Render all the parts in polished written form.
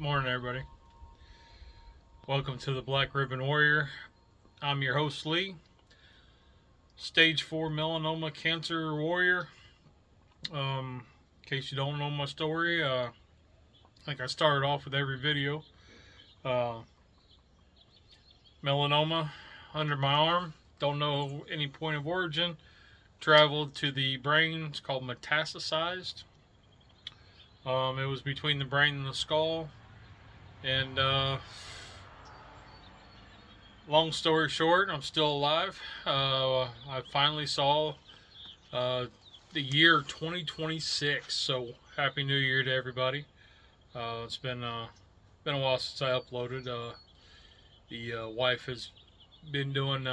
Morning, everybody. Welcome to the Black Ribbon Warrior. I'm your host, Lee. Stage 4 melanoma cancer warrior. In case you don't know my story, like I started off with every video. Melanoma under my arm. Don't know any point of origin. Traveled to the brain. It's called metastasized. It was between the brain and the skull. And long story short, I'm still alive. I finally saw the year 2026. So happy New Year to everybody. It's been a while since I uploaded. The wife has been doing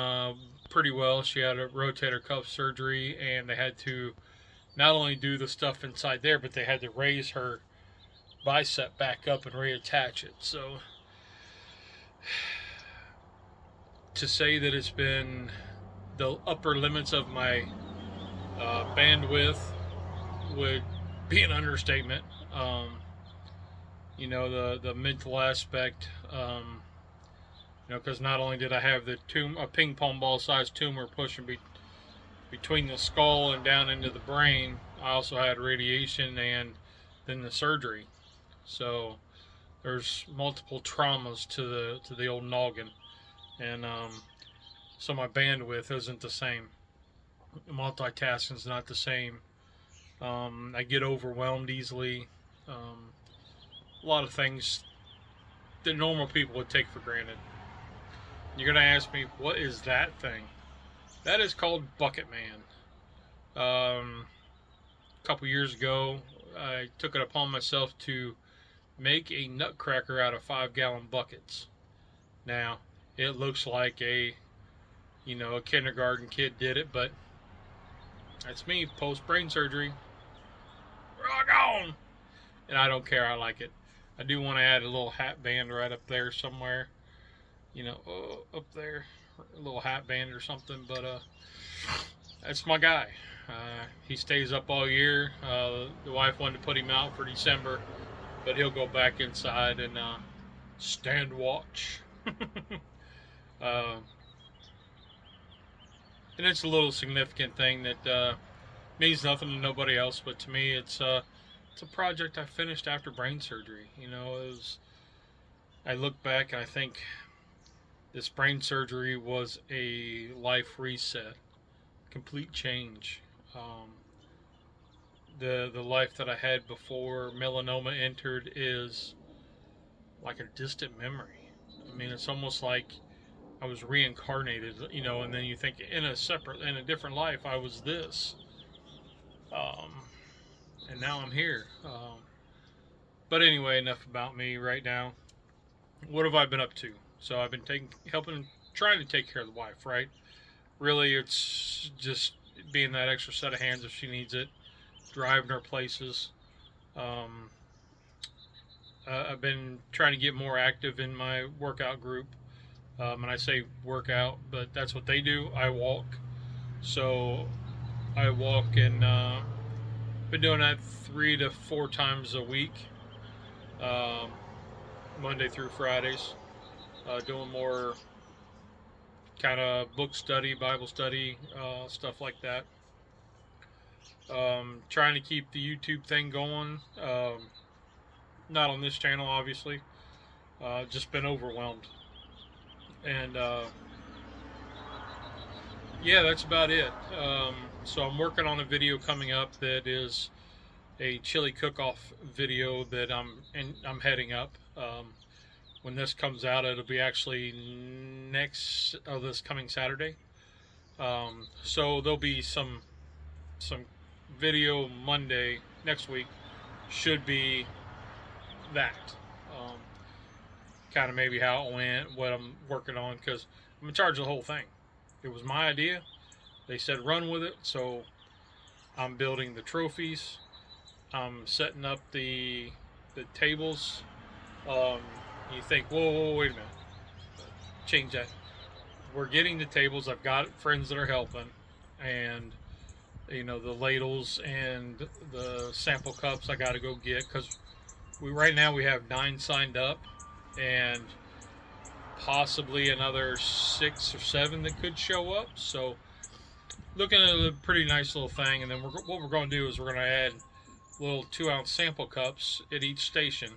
pretty well. She had a rotator cuff surgery, and they had to not only do the stuff inside there, but they had to raise her bicep back up and reattach it. So to say that it's been the upper limits of my bandwidth would be an understatement. The mental aspect, because not only did I have a ping pong ball sized tumor pushing between the skull and down into the brain, I also had radiation and then the surgery. So there's multiple traumas to the old noggin, and so my bandwidth isn't the same. Multitasking is not the same. I get overwhelmed easily. A lot of things that normal people would take for granted. You're gonna ask me, what is that thing? That is called Bucket Man. A couple years ago, I took it upon myself to make a nutcracker out of 5-gallon buckets. Now, it looks like a kindergarten kid did it, but that's me, post-brain surgery. Rock on! And I don't care, I like it. I do want to add a little hat band right up there somewhere. Up there. A little hat band or something, but that's my guy. He stays up all year. The wife wanted to put him out for December, but he'll go back inside and stand watch. And it's a little significant thing that means nothing to nobody else, but to me, it's a project I finished after brain surgery. I look back and I think this brain surgery was a life reset, complete change. The life that I had before melanoma entered is like a distant memory. I mean, it's almost like I was reincarnated, and then you think in a different life I was this. And now I'm here. But anyway, enough about me right now. What have I been up to? So I've been trying to take care of the wife, right? Really, it's just being that extra set of hands if she needs it, driving her places. I've been trying to get more active in my workout group. And I say workout, but that's what they do. I walk. So I walk, and been doing that 3 to 4 times a week, Monday through Fridays. Doing more kind of book study, Bible study, stuff like that. Trying to keep the YouTube thing going. Not on this channel, obviously. Just been overwhelmed. And yeah, that's about it. So I'm working on a video coming up that is a chili cook-off video that I'm heading up. When this comes out, it'll be actually this coming Saturday. So there'll be some video Monday next week. Should be that. Kind of maybe how it went, what I'm working on, because I'm in charge of the whole thing. It was my idea. They said run with it, so I'm building the trophies. I'm setting up the tables. You think, whoa, wait a minute. Change that. We're getting the tables. I've got friends that are helping, and the ladles and the sample cups I got to go get, because right now we have 9 signed up, and possibly another 6 or 7 that could show up. So looking at a pretty nice little thing. And then what we're going to do is we're going to add little 2-ounce sample cups at each station.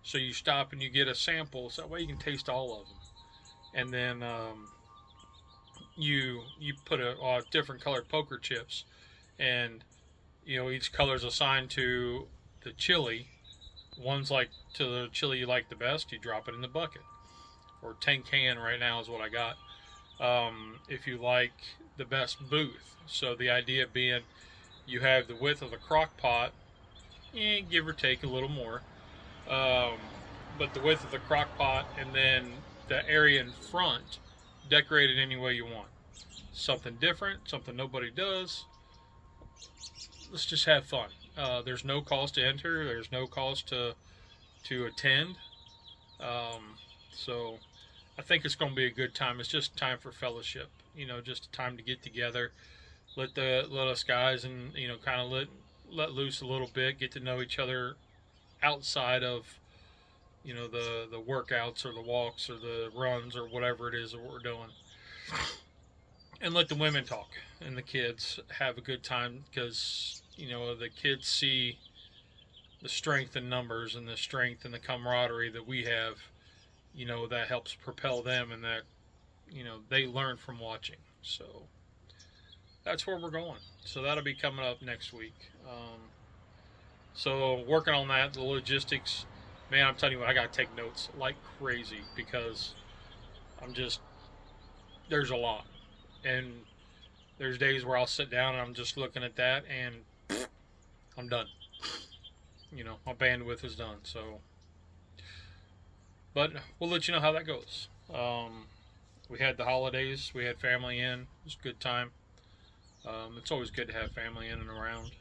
So you stop and you get a sample, so that way you can taste all of them. And then you put a different colored poker chips, and each color is assigned to the chili. One's like to the chili you like the best, you drop it in the bucket. Or tin can right now is what I got. If you like the best booth. So the idea being you have the width of the crock pot, give or take a little more. But the width of the crock pot, and then the area in front, decorate it any way you want. Something different, something nobody does. Let's just have fun. There's no cost to enter. There's no cost to attend. So I think it's going to be a good time. It's just time for fellowship. Just a time to get together, let us guys and kind of let loose a little bit, get to know each other outside of the workouts or the walks or the runs or whatever it is that we're doing, and let the women talk and the kids have a good time, because the kids see the strength in numbers and the strength and the camaraderie that we have, that helps propel them, and that they learn from watching. So that's where we're going. So that'll be coming up next week. So working on that, the logistics, man, I'm telling you what, I got to take notes like crazy, because there's a lot. And there's days where I'll sit down and I'm just looking at that and I'm done. My bandwidth is done. So, but we'll let you know how that goes. We had the holidays, we had family in, it was a good time. It's always good to have family in and around.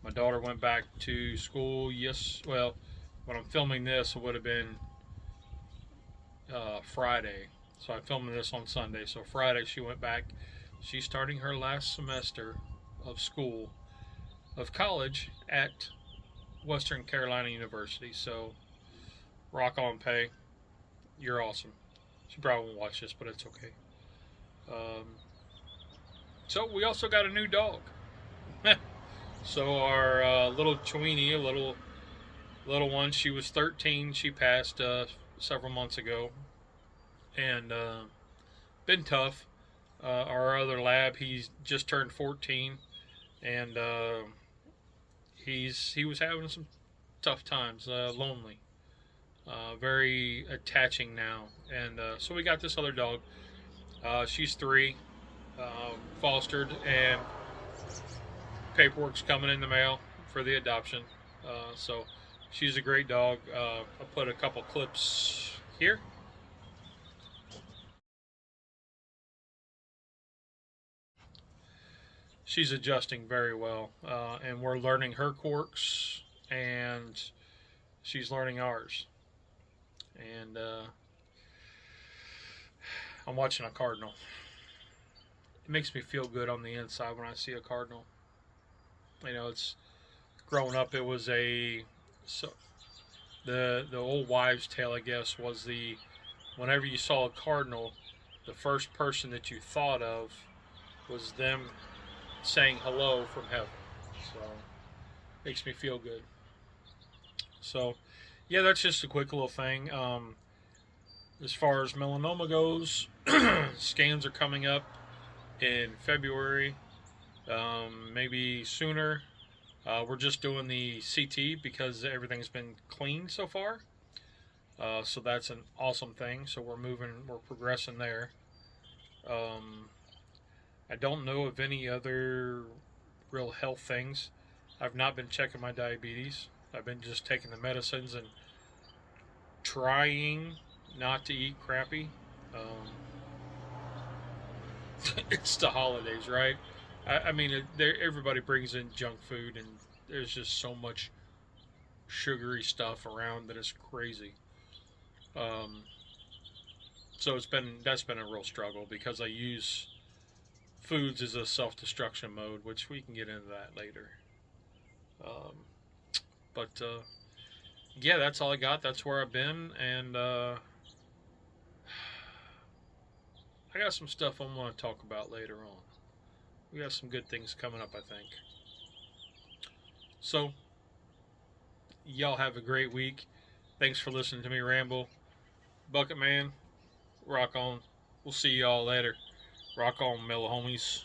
My daughter went back to school. Well, when I'm filming this, it would have been Friday. So I'm filming this on Sunday. So Friday she went back. She's starting her last semester of college at Western Carolina University. So rock on, Pay. You're awesome. She probably won't watch this, but it's okay. So we also got a new dog. So our little Chewini, a little one, she was 13. She passed several months ago, and been tough. Our other lab, he's just turned 14, and he was having some tough times, lonely, very attaching now, and so we got this other dog. She's 3, fostered, and paperwork's coming in the mail for the adoption. So she's a great dog. I'll put a couple clips here. She's adjusting very well, and we're learning her quirks, and she's learning ours. And I'm watching a cardinal. It makes me feel good on the inside when I see a cardinal. It's growing up. It was the old wives' tale, I guess, was whenever you saw a cardinal, the first person that you thought of was them saying hello from heaven. So makes me feel good. So yeah, that's just a quick little thing. As far as melanoma goes, scans are coming up in February, maybe sooner. We're just doing the CT because everything's been cleaned so far. So that's an awesome thing. So we're progressing there. I don't know of any other real health things. I've not been checking my diabetes. I've been just taking the medicines and trying not to eat crappy. It's the holidays, right? I mean, everybody brings in junk food, and there's just so much sugary stuff around that it's crazy. So that's been a real struggle, because I use foods as a self-destruction mode, which we can get into that later. But yeah, that's all I got. That's where I've been, and I got some stuff I'm going to talk about later on. We got some good things coming up, I think. So, y'all have a great week. Thanks for listening to me ramble. Bucket Man, rock on. We'll see y'all later. Rock on, mellow homies.